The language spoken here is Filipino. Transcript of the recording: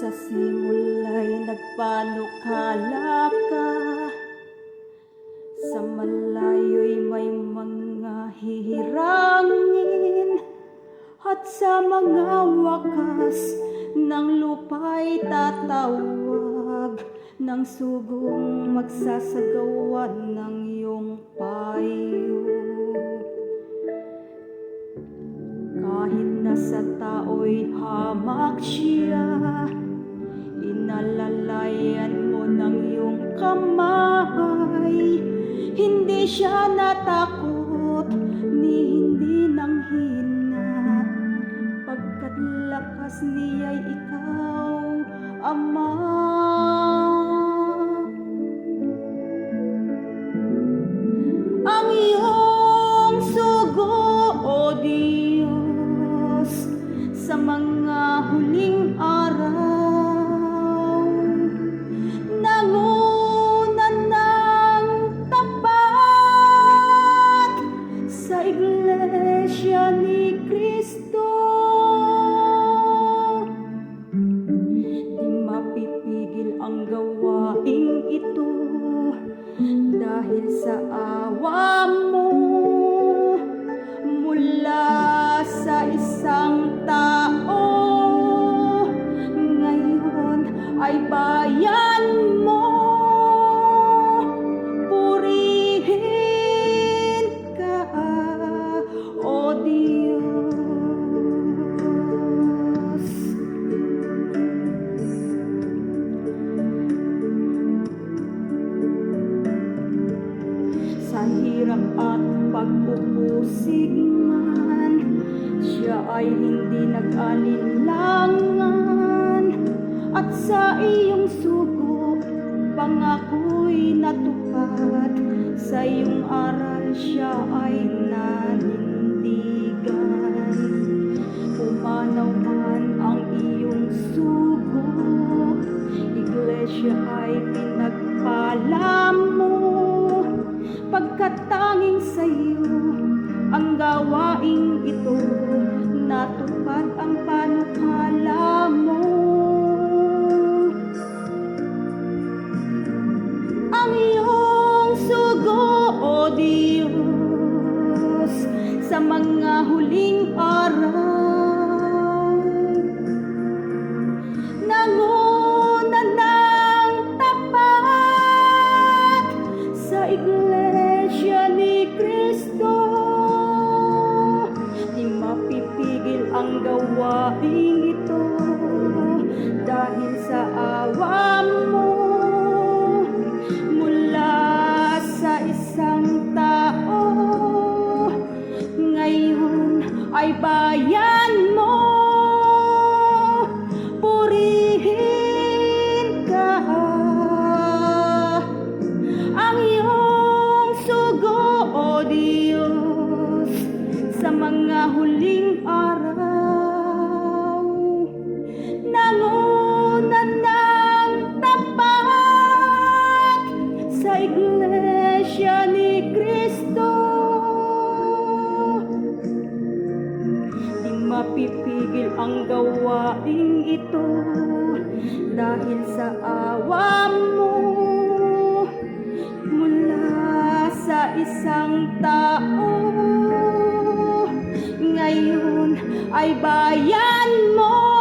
Sa simula'y nagpanukala ka, sa malayo'y may mga hihirangin, at sa mga wakas ng lupa'y tatawag, ng sugong magsasagawan ng iyong payo. Kahit na sa tao'y hamak siya, inalalayan mo ng iyong kamay. Hindi siya natakot, ni hindi nanghina, pagkat lakas niya'y ikaw, Ama. Ang iyong sugo, O Diyos, sa mga huling araw, nanguna ng tapat sa Iglesia ni Cristo. Di mapipigil ang gawaing ito dahil sa awa mo, mula sa isang tao. Ngayon ay bayan mo, purihin ka, O Diyos. Sa hirap at pag-uusig man, siya ay hindi nag-alinlangan, at sa iyong sugo, pangako'y natupad, sa iyong aral siya ay nanindigan. Pumanaw man ang iyong sugo, Iglesia ay pinagpala mo, pagkat tanging sa iyo ang gawaing ito, natupad ang panukala mo. Ang iyong sugo, O Diyos, sa mga huling araw, nanguna ng tapat sa Iglesia ni Cristo. Di mapipigil ang gawaing ito dahil sa awa mo, mula sa isang tao. Ngayon ay bayan mo, purihin ka. Ang iyong sugo, O Diyos, sa mga huling araw, nanguna ng tapat sa Iglesia ni Cristo. Di mapipigil ang gawaing ito dahil sa awa mo, mula sa isang tao. Ngayon ay bayan mo,